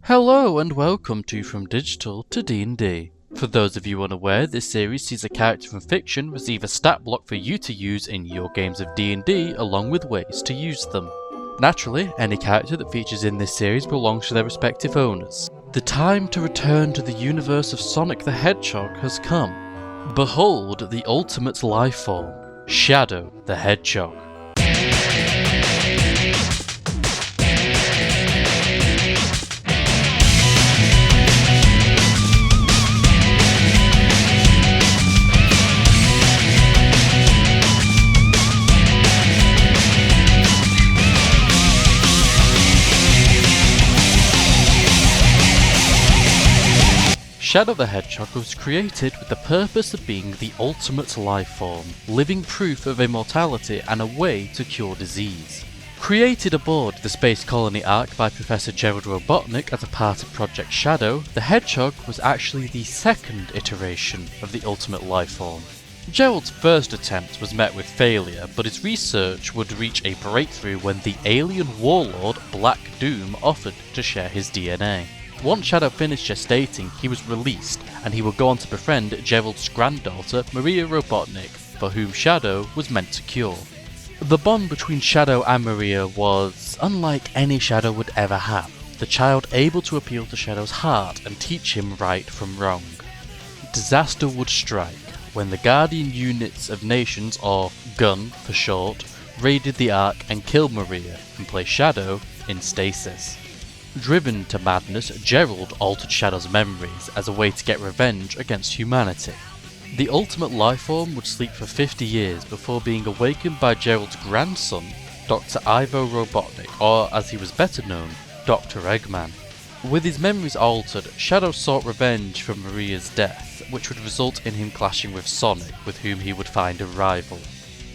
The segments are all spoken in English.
Hello and welcome to From Digital to D&D. For those of you unaware, this series sees a character from fiction receive a stat block for you to use in your games of D&D along with ways to use them. Naturally, any character that features in this series belongs to their respective owners. The time to return to the universe of Sonic the Hedgehog has come. Behold the ultimate life form, Shadow the Hedgehog. Shadow the Hedgehog was created with the purpose of being the ultimate life form, living proof of immortality and a way to cure disease. Created aboard the Space Colony Ark by Professor Gerald Robotnik as a part of Project Shadow, the Hedgehog was actually the second iteration of the ultimate life form. Gerald's first attempt was met with failure, but his research would reach a breakthrough when the alien warlord Black Doom offered to share his DNA. Once Shadow finished gestating, he was released, and he would go on to befriend Gerald's granddaughter, Maria Robotnik, for whom Shadow was meant to cure. The bond between Shadow and Maria was unlike any Shadow would ever have, the child able to appeal to Shadow's heart and teach him right from wrong. Disaster would strike when the Guardian Units of Nations, or GUN for short, raided the Ark and killed Maria and placed Shadow in stasis. Driven to madness, Gerald altered Shadow's memories as a way to get revenge against humanity. The ultimate lifeform would sleep for 50 years before being awakened by Gerald's grandson, Dr. Ivo Robotnik, or as he was better known, Dr. Eggman. With his memories altered, Shadow sought revenge for Maria's death, which would result in him clashing with Sonic, with whom he would find a rival.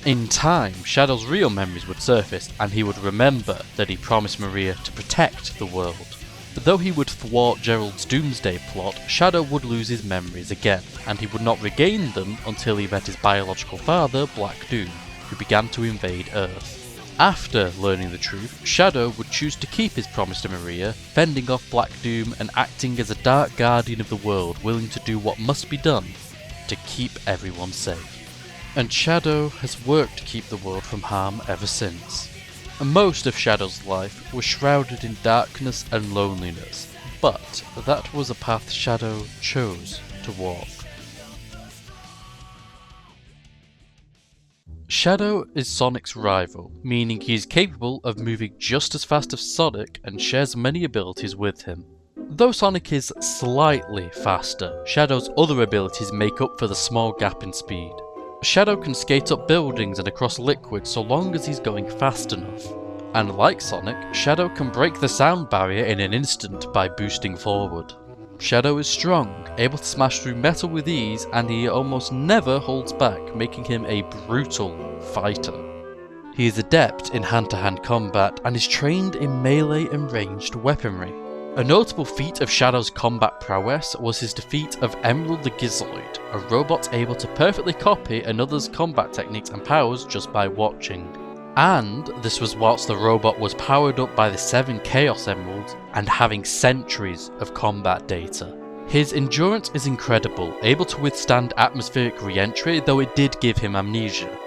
In time, Shadow's real memories would surface, and he would remember that he promised Maria to protect the world. But though he would thwart Gerald's doomsday plot, Shadow would lose his memories again, and he would not regain them until he met his biological father, Black Doom, who began to invade Earth. After learning the truth, Shadow would choose to keep his promise to Maria, fending off Black Doom and acting as a dark guardian of the world, willing to do what must be done to keep everyone safe. And Shadow has worked to keep the world from harm ever since. Most of Shadow's life was shrouded in darkness and loneliness, but that was a path Shadow chose to walk. Shadow is Sonic's rival, meaning he is capable of moving just as fast as Sonic and shares many abilities with him. Though Sonic is slightly faster, Shadow's other abilities make up for the small gap in speed. Shadow can skate up buildings and across liquids so long as he's going fast enough. And like Sonic, Shadow can break the sound barrier in an instant by boosting forward. Shadow is strong, able to smash through metal with ease, and he almost never holds back, making him a brutal fighter. He is adept in hand-to-hand combat and is trained in melee and ranged weaponry. A notable feat of Shadow's combat prowess was his defeat of Emerald the Gizzard, a robot able to perfectly copy another's combat techniques and powers just by watching. And this was whilst the robot was powered up by the 7 Chaos Emeralds and having centuries of combat data. His endurance is incredible, able to withstand atmospheric re-entry, though it did give him amnesia.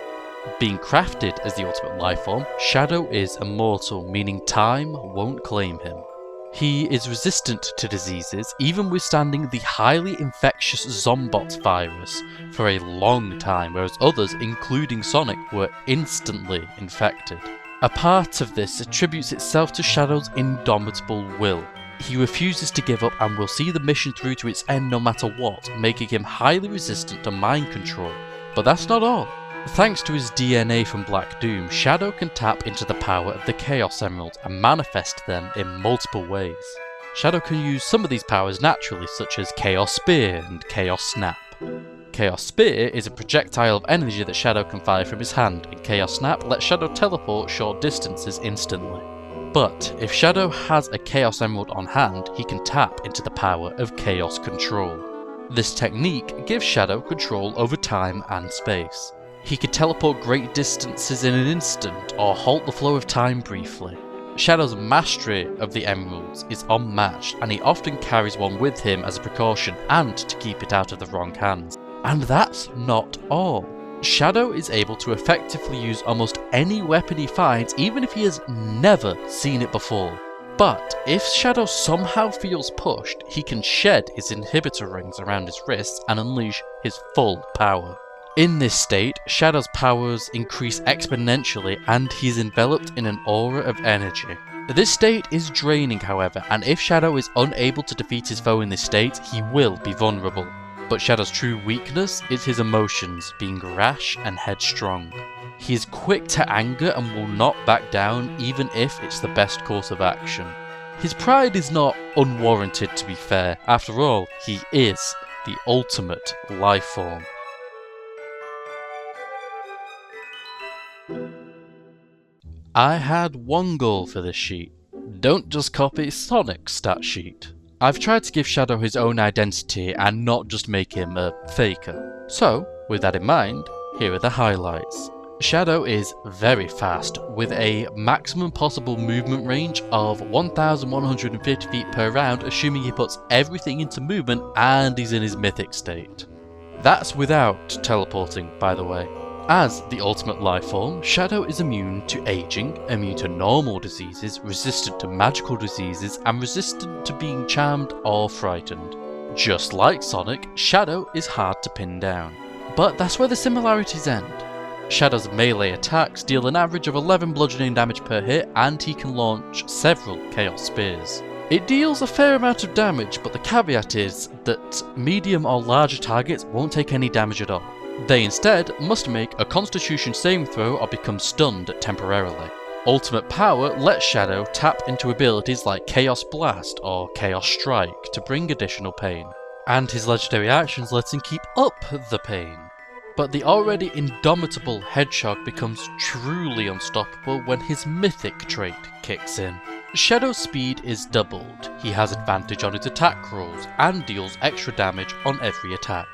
Being crafted as the ultimate lifeform, Shadow is immortal, meaning time won't claim him. He is resistant to diseases, even withstanding the highly infectious Zombots virus for a long time, whereas others, including Sonic, were instantly infected. A part of this attributes itself to Shadow's indomitable will. He refuses to give up and will see the mission through to its end no matter what, making him highly resistant to mind control. But that's not all. Thanks to his DNA from Black Doom, Shadow can tap into the power of the Chaos Emeralds and manifest them in multiple ways. Shadow can use some of these powers naturally, such as Chaos Spear and Chaos Snap. Chaos Spear is a projectile of energy that Shadow can fire from his hand, and Chaos Snap lets Shadow teleport short distances instantly. But if Shadow has a Chaos Emerald on hand, he can tap into the power of Chaos Control. This technique gives Shadow control over time and space. He could teleport great distances in an instant, or halt the flow of time briefly. Shadow's mastery of the emeralds is unmatched, and he often carries one with him as a precaution and to keep it out of the wrong hands. And that's not all. Shadow is able to effectively use almost any weapon he finds, even if he has never seen it before. But if Shadow somehow feels pushed, he can shed his inhibitor rings around his wrists and unleash his full power. In this state, Shadow's powers increase exponentially and he's enveloped in an aura of energy. This state is draining, however, and if Shadow is unable to defeat his foe in this state, he will be vulnerable. But Shadow's true weakness is his emotions, being rash and headstrong. He is quick to anger and will not back down even if it's the best course of action. His pride is not unwarranted, to be fair. After all, he is the ultimate life form. I had one goal for this sheet. Don't just copy Sonic's stat sheet. I've tried to give Shadow his own identity and not just make him a faker. So, with that in mind, here are the highlights. Shadow is very fast, with a maximum possible movement range of 1,150 feet per round, assuming he puts everything into movement and he's in his mythic state. That's without teleporting, by the way. As the ultimate life form, Shadow is immune to aging, immune to normal diseases, resistant to magical diseases, and resistant to being charmed or frightened. Just like Sonic, Shadow is hard to pin down. But that's where the similarities end. Shadow's melee attacks deal an average of 11 bludgeoning damage per hit, and he can launch several Chaos Spears. It deals a fair amount of damage, but the caveat is that medium or larger targets won't take any damage at all. They instead must make a Constitution saving throw or become stunned temporarily. Ultimate Power lets Shadow tap into abilities like Chaos Blast or Chaos Strike to bring additional pain, and his legendary actions let him keep up the pain. But the already indomitable Hedgehog becomes truly unstoppable when his mythic trait kicks in. Shadow's speed is doubled, he has advantage on his attack rolls, and deals extra damage on every attack.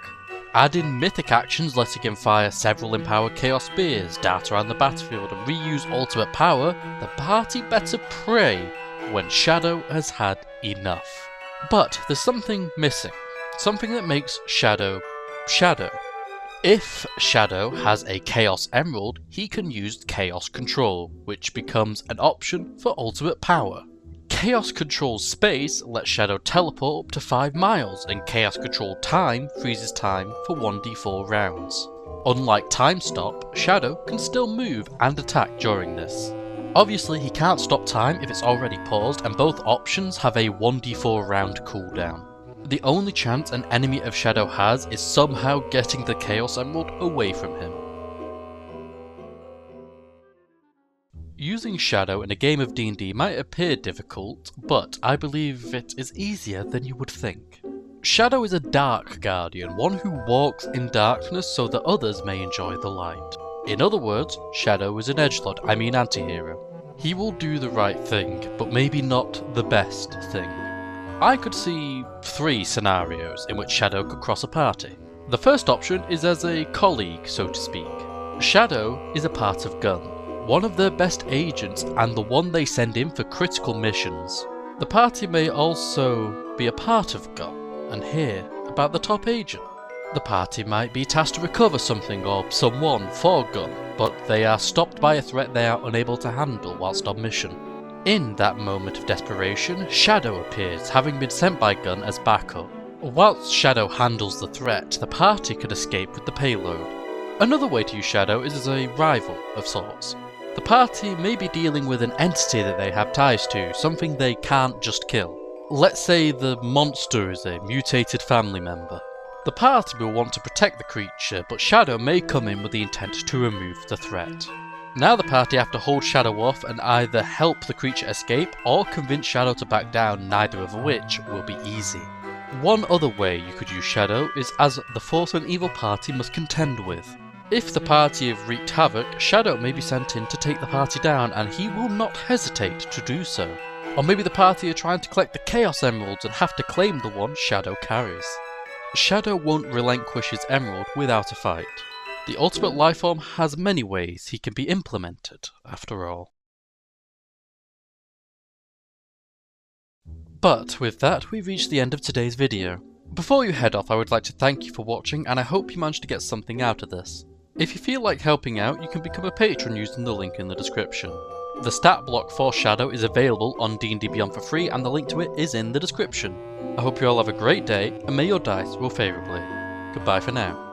Add in mythic actions letting him fire several empowered Chaos Spears, dart around the battlefield, and reuse ultimate power, the party better pray when Shadow has had enough. But there's something missing, something that makes Shadow, Shadow. If Shadow has a Chaos Emerald, he can use Chaos Control, which becomes an option for ultimate power. Chaos Control Space lets Shadow teleport up to 5 miles, and Chaos Control Time freezes time for 1d4 rounds. Unlike Time Stop, Shadow can still move and attack during this. Obviously he can't stop time if it's already paused, and both options have a 1d4 round cooldown. The only chance an enemy of Shadow has is somehow getting the Chaos Emerald away from him. Using Shadow in a game of D&D might appear difficult, but I believe it is easier than you would think. Shadow is a Dark Guardian, one who walks in darkness so that others may enjoy the light. In other words, Shadow is an edgelord, anti-hero. He will do the right thing, but maybe not the best thing. I could see 3 scenarios in which Shadow could cross a party. The first option is as a colleague, so to speak. Shadow is a part of Gun, one of their best agents and the one they send in for critical missions. The party may also be a part of Gun and hear about the top agent. The party might be tasked to recover something or someone for Gun, but they are stopped by a threat they are unable to handle whilst on mission. In that moment of desperation, Shadow appears, having been sent by Gun as backup. Whilst Shadow handles the threat, the party could escape with the payload. Another way to use Shadow is as a rival of sorts. The party may be dealing with an entity that they have ties to, something they can't just kill. Let's say the monster is a mutated family member. The party will want to protect the creature, but Shadow may come in with the intent to remove the threat. Now the party have to hold Shadow off and either help the creature escape or convince Shadow to back down, neither of which will be easy. One other way you could use Shadow is as the force an evil party must contend with. If the party have wreaked havoc, Shadow may be sent in to take the party down, and he will not hesitate to do so. Or maybe the party are trying to collect the Chaos Emeralds and have to claim the one Shadow carries. Shadow won't relinquish his emerald without a fight. The ultimate lifeform has many ways he can be implemented, after all. But with that, we've reached the end of today's video. Before you head off, I would like to thank you for watching, and I hope you managed to get something out of this. If you feel like helping out, you can become a patron using the link in the description. The stat block for Shadow is available on D&D Beyond for free, and the link to it is in the description. I hope you all have a great day, and may your dice roll favourably. Goodbye for now.